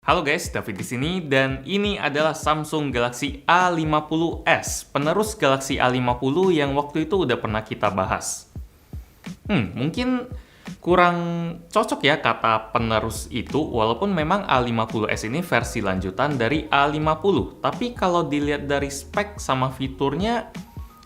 Halo guys, David di sini dan ini adalah Samsung Galaxy A50s, penerus Galaxy A50 yang waktu itu udah pernah kita bahas. Mungkin kurang cocok ya kata penerus itu, walaupun memang A50s ini versi lanjutan dari A50. Tapi kalau dilihat dari spek sama fiturnya,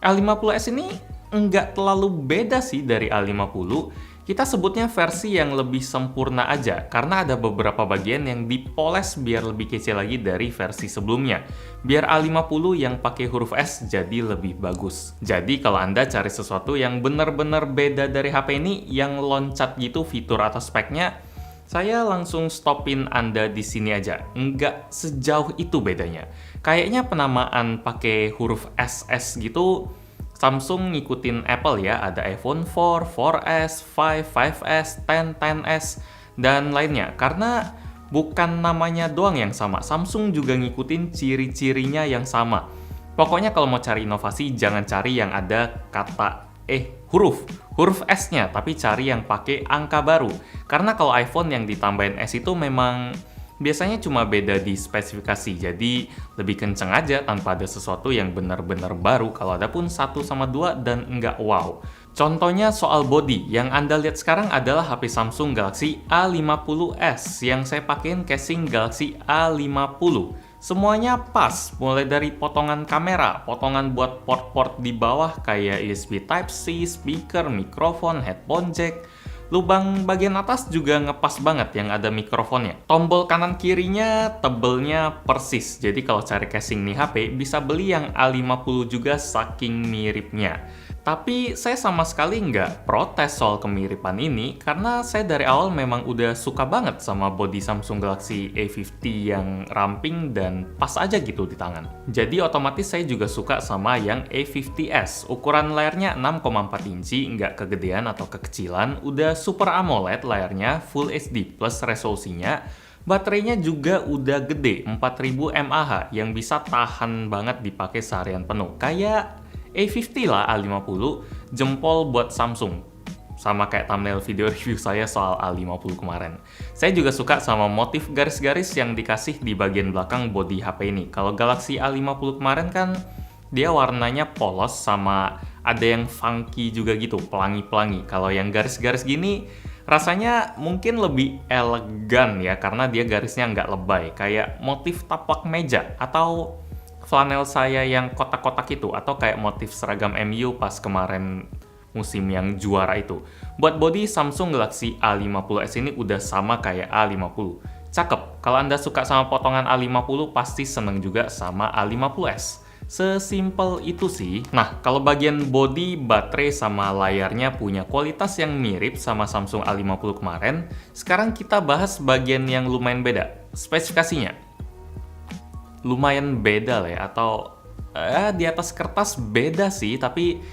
A50s ini nggak terlalu beda sih dari A50. Kita sebutnya versi yang lebih sempurna aja, karena ada beberapa bagian yang dipoles biar lebih kece lagi dari versi sebelumnya. Biar A50 yang pakai huruf S jadi lebih bagus. Jadi kalau Anda cari sesuatu yang benar-benar beda dari HP ini, yang loncat gitu fitur atau speknya, saya langsung stopin Anda di sini aja. Nggak sejauh itu bedanya. Kayaknya penamaan pakai huruf SS gitu, Samsung ngikutin Apple ya, ada iPhone 4, 4S, 5, 5S, 10, 10S, dan lainnya. Karena bukan namanya doang yang sama, Samsung juga ngikutin ciri-cirinya yang sama. Pokoknya kalau mau cari inovasi, jangan cari yang ada kata huruf S-nya, tapi cari yang pakai angka baru. Karena kalau iPhone yang ditambahin S itu memang biasanya cuma beda di spesifikasi, jadi lebih kenceng aja tanpa ada sesuatu yang benar-benar baru. Kalau ada pun 1 sama 2 dan enggak wow. Contohnya soal body, yang Anda lihat sekarang adalah HP Samsung Galaxy A50s yang saya pakein casing Galaxy A50. Semuanya pas, mulai dari potongan kamera, potongan buat port-port di bawah kayak USB Type-C, speaker, mikrofon, headphone jack. Lubang bagian atas juga ngepas banget yang ada mikrofonnya. Tombol kanan kirinya tebelnya persis. Jadi kalau cari casing nih HP, bisa beli yang A50 juga saking miripnya. Tapi saya sama sekali nggak protes soal kemiripan ini, karena saya dari awal memang udah suka banget sama bodi Samsung Galaxy A50 yang ramping dan pas aja gitu di tangan. Jadi otomatis saya juga suka sama yang A50s. Ukuran layarnya 6,4 inci, nggak kegedean atau kekecilan, udah Super AMOLED layarnya, Full HD plus resolusinya. Baterainya juga udah gede, 4000 mAh, yang bisa tahan banget dipakai seharian penuh. Kayak A50 lah A50, jempol buat Samsung. Sama kayak thumbnail video review saya soal A50 kemarin. Saya juga suka sama motif garis-garis yang dikasih di bagian belakang bodi HP ini. Kalau Galaxy A50 kemarin kan dia warnanya polos sama ada yang funky juga gitu, pelangi-pelangi. Kalau yang garis-garis gini rasanya mungkin lebih elegan ya, karena dia garisnya nggak lebay. Kayak motif taplak meja atau flanel saya yang kotak-kotak itu, atau kayak motif seragam MU pas kemarin musim yang juara itu. Buat body, Samsung Galaxy A50s ini udah sama kayak A50. Cakep. Kalau Anda suka sama potongan A50, pasti seneng juga sama A50s. Sesimpel itu sih. Nah, kalau bagian body, baterai, sama layarnya punya kualitas yang mirip sama Samsung A50 kemarin, sekarang kita bahas bagian yang lumayan beda, spesifikasinya. Lumayan beda lah ya, atau di atas kertas beda sih, tapi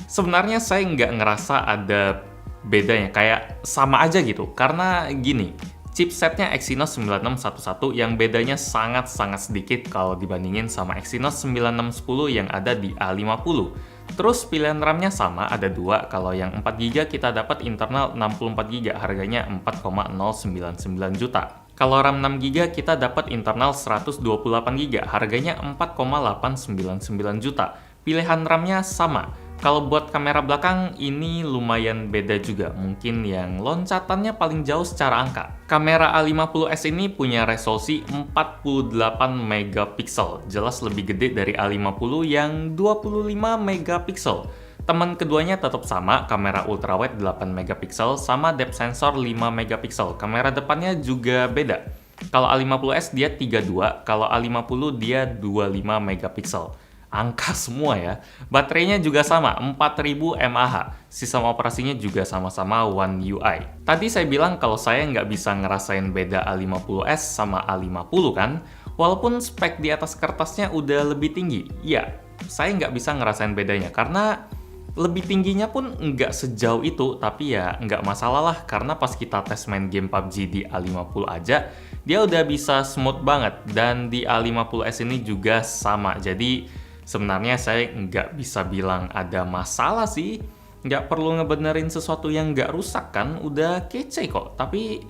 sebenarnya saya nggak ngerasa ada bedanya, kayak sama aja gitu. Karena gini, chipsetnya Exynos 9611 yang bedanya sangat-sangat sedikit kalau dibandingin sama Exynos 9610 yang ada di A50. Terus pilihan RAM-nya sama, ada 2. Kalau yang 4GB kita dapat internal 64GB, harganya 4,099 juta. Kalau RAM 6GB kita dapat internal 128GB, harganya 4,899 juta. Pilihan RAM-nya sama. Kalau buat kamera belakang ini lumayan beda juga, mungkin yang loncatannya paling jauh secara angka. Kamera A50s ini punya resolusi 48 megapiksel, jelas lebih gede dari A50 yang 25 megapiksel. Teman keduanya tetap sama, kamera ultrawide 8 megapiksel sama depth sensor 5 megapiksel. Kamera depannya juga beda. Kalau A50s dia 32, kalau A50 dia 25 megapiksel. Angka semua ya. Baterainya juga sama, 4000 mAh. Sistem operasinya juga sama-sama One UI. Tadi saya bilang kalau saya nggak bisa ngerasain beda A50s sama A50 kan? Walaupun spek di atas kertasnya udah lebih tinggi. Iya, saya nggak bisa ngerasain bedanya karena lebih tingginya pun nggak sejauh itu, tapi ya nggak masalah lah, karena pas kita tes main game PUBG di A50 aja, dia udah bisa smooth banget, dan di A50s ini juga sama. Jadi sebenarnya saya nggak bisa bilang ada masalah sih, nggak perlu ngebenerin sesuatu yang nggak rusak kan, udah kece kok. Tapi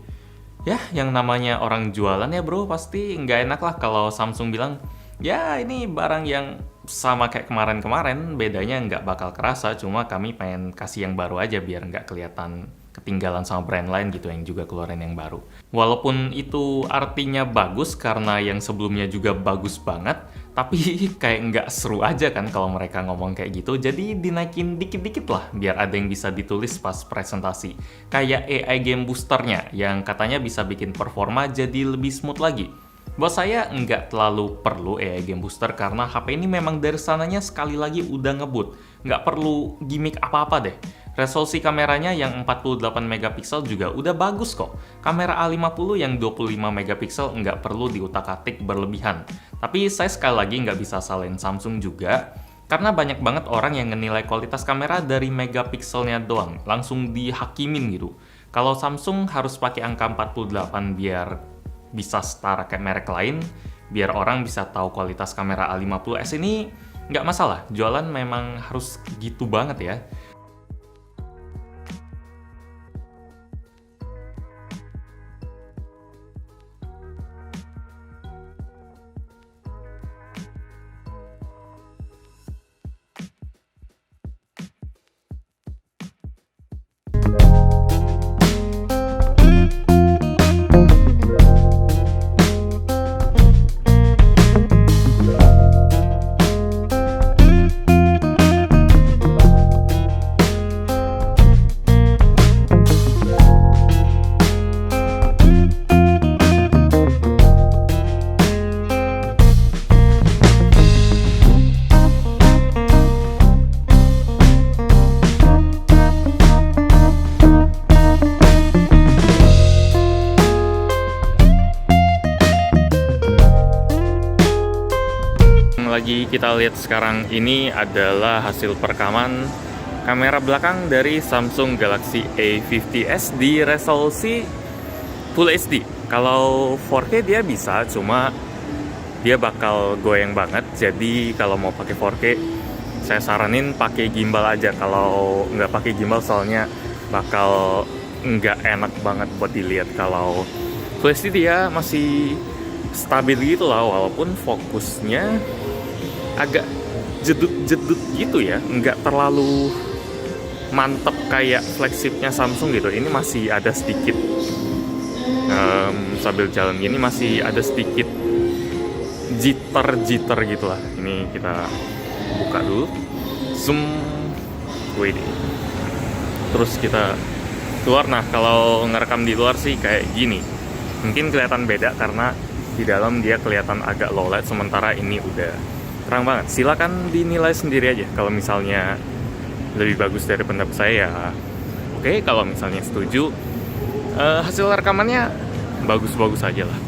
Ya, yang namanya orang jualan ya bro, pasti nggak enak lah kalau Samsung bilang, ya ini barang yang sama kayak kemarin-kemarin, bedanya nggak bakal kerasa, cuma kami pengen kasih yang baru aja biar nggak kelihatan ketinggalan sama brand lain gitu yang juga keluarin yang baru. Walaupun itu artinya bagus karena yang sebelumnya juga bagus banget, tapi kayak nggak seru aja kan kalau mereka ngomong kayak gitu, jadi dinaikin dikit-dikit lah biar ada yang bisa ditulis pas presentasi. Kayak AI Game Boosternya yang katanya bisa bikin performa jadi lebih smooth lagi. Buat saya nggak terlalu perlu AI Game Booster karena HP ini memang dari sananya sekali lagi udah ngebut. Nggak perlu gimmick apa-apa deh. Resolusi kameranya yang 48 megapiksel juga udah bagus kok. Kamera A50 yang 25 megapiksel nggak perlu diutak-atik berlebihan. Tapi saya sekali lagi nggak bisa salahin Samsung juga, karena banyak banget orang yang menilai kualitas kamera dari megapikselnya doang, langsung dihakimin gitu. Kalau Samsung harus pakai angka 48 biar bisa setara kayak merek lain, biar orang bisa tahu kualitas kamera A50s ini nggak masalah. Jualan memang harus gitu banget ya. Lagi kita lihat sekarang ini adalah hasil perekaman kamera belakang dari Samsung Galaxy A50s di resolusi Full HD. Kalau 4K dia bisa, cuma dia bakal goyang banget. Jadi kalau mau pakai 4K, saya saranin pakai gimbal aja. Kalau nggak pakai gimbal soalnya bakal nggak enak banget buat dilihat. Kalau Full HD dia masih stabil gitu lah, walaupun fokusnya agak jedut-jedut gitu ya, nggak terlalu mantep kayak flagshipnya Samsung gitu. Ini masih ada sedikit sambil jalan gini masih ada sedikit jitter gitu lah. Ini kita buka dulu, zoom, wait, terus kita keluar. Nah kalau ngerekam di luar sih kayak gini, mungkin kelihatan beda karena di dalam dia kelihatan agak low light, sementara ini udah terang banget. Silakan dinilai sendiri aja. Kalau misalnya lebih bagus dari pendapat saya, oke. Kalau misalnya setuju, hasil rekamannya bagus-bagus aja lah.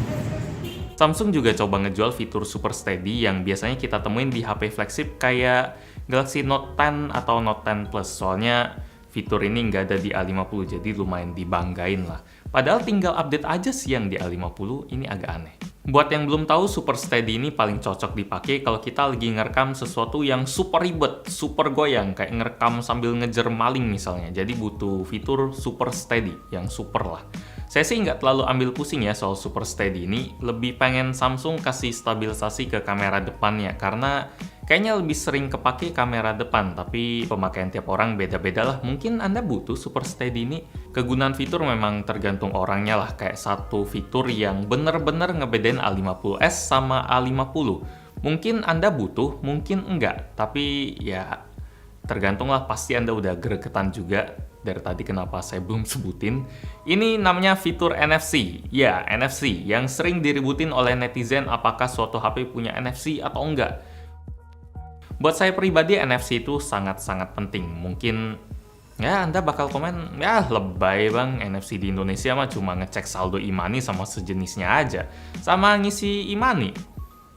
Samsung juga coba ngejual fitur Super Steady yang biasanya kita temuin di HP flagship kayak Galaxy Note 10 atau Note 10 Plus. Soalnya fitur ini nggak ada di A50, jadi lumayan dibanggain lah. Padahal tinggal update aja sih yang di A50, ini agak aneh. Buat yang belum tahu, Super Steady ini paling cocok dipakai kalau kita lagi ngerekam sesuatu yang super ribet, super goyang, kayak ngerekam sambil ngejar maling misalnya. Jadi butuh fitur Super Steady, yang super lah. Saya sih nggak terlalu ambil pusing ya soal Super Steady ini, lebih pengen Samsung kasih stabilisasi ke kamera depannya, karena kayaknya lebih sering kepake kamera depan, tapi pemakaian tiap orang beda-beda lah. Mungkin Anda butuh Super Steady ini. Kegunaan fitur memang tergantung orangnya lah, kayak satu fitur yang bener-bener ngebedain A50s sama A50. Mungkin Anda butuh, mungkin enggak, tapi ya tergantung lah, pasti Anda udah gregetan juga. Dari tadi kenapa saya belum sebutin. Ini namanya fitur NFC. Ya, NFC yang sering diributin oleh netizen apakah suatu HP punya NFC atau enggak. Buat saya pribadi, NFC itu sangat-sangat penting. Mungkin ya Anda bakal komen, ya lebay bang, NFC di Indonesia mah cuma ngecek saldo e-money sama sejenisnya aja. Sama ngisi e-money.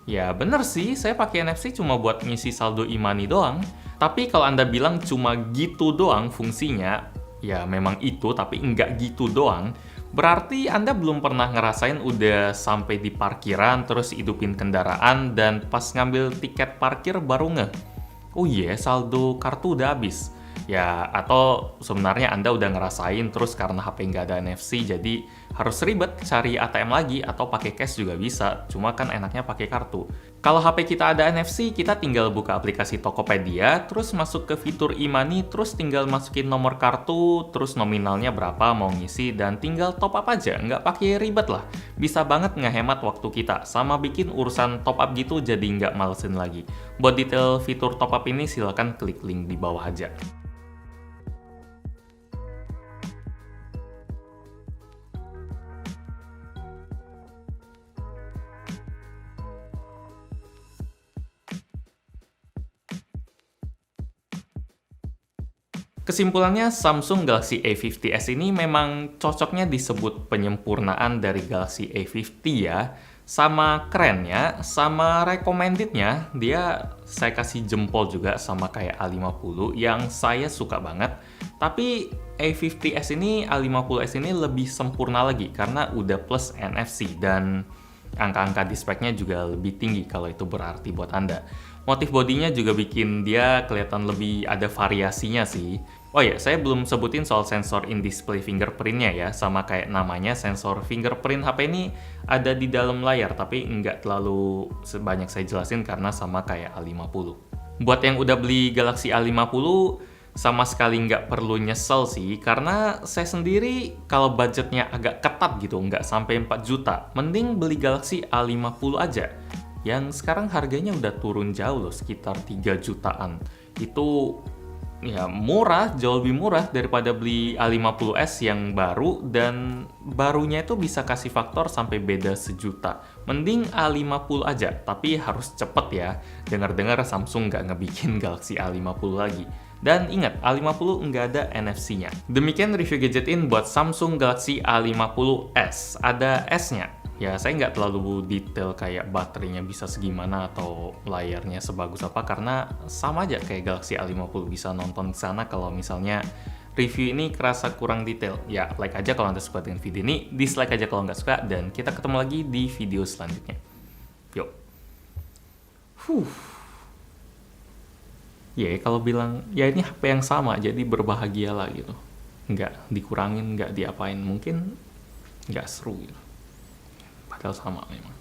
Ya bener sih, saya pakai NFC cuma buat ngisi saldo e-money doang. Tapi kalau Anda bilang cuma gitu doang fungsinya, ya memang itu, tapi nggak gitu doang. Berarti Anda belum pernah ngerasain udah sampai di parkiran, terus hidupin kendaraan, dan pas ngambil tiket parkir baru ngeh, oh iya, saldo kartu udah habis. Ya, atau sebenarnya Anda udah ngerasain terus karena HP nggak ada NFC, jadi harus ribet cari ATM lagi atau pakai cash juga bisa, cuma kan enaknya pakai kartu. Kalau HP kita ada NFC, kita tinggal buka aplikasi Tokopedia, terus masuk ke fitur e-money, terus tinggal masukin nomor kartu, terus nominalnya berapa mau ngisi, dan tinggal top up aja, nggak pakai ribet lah. Bisa banget ngehemat waktu kita, sama bikin urusan top up gitu jadi nggak malesin lagi. Buat detail fitur top up ini silahkan klik link di bawah aja. Kesimpulannya, Samsung Galaxy A50s ini memang cocoknya disebut penyempurnaan dari Galaxy A50 ya. Sama kerennya, sama recommended-nya, dia saya kasih jempol juga sama kayak A50 yang saya suka banget. Tapi A50s ini, A50s ini lebih sempurna lagi karena udah plus NFC dan angka-angka di speknya juga lebih tinggi kalau itu berarti buat Anda. Motif bodinya juga bikin dia kelihatan lebih ada variasinya sih. Oh ya, saya belum sebutin soal sensor in-display fingerprint-nya ya, sama kayak namanya sensor fingerprint HP ini ada di dalam layar, tapi nggak terlalu sebanyak saya jelasin karena sama kayak A50. Buat yang udah beli Galaxy A50, sama sekali nggak perlu nyesel sih, karena saya sendiri kalau budgetnya agak ketat gitu, nggak sampai 4 juta, mending beli Galaxy A50 aja. Yang sekarang harganya udah turun jauh loh, sekitar 3 jutaan. Itu ya murah, jauh lebih murah daripada beli A50s yang baru, dan barunya itu bisa kasih faktor sampai beda sejuta. Mending A50 aja, tapi harus cepet ya. Dengar-dengar Samsung nggak ngebikin Galaxy A50 lagi. Dan ingat, A50 nggak ada NFC-nya. Demikian review gadgetin buat Samsung Galaxy A50s. Ada S-nya. Ya, saya nggak terlalu detail kayak baterainya bisa segimana atau layarnya sebagus apa, karena sama aja kayak Galaxy A50, bisa nonton ke sana kalau misalnya review ini kerasa kurang detail. Ya, like aja kalau Anda suka dengan video ini, dislike aja kalau nggak suka, dan kita ketemu lagi di video selanjutnya. Yuk. Ya, kalau bilang, ya ini HP yang sama, jadi berbahagialah gitu. Nggak dikurangin, nggak diapain, mungkin nggak seru gitu. Padahal sama memang.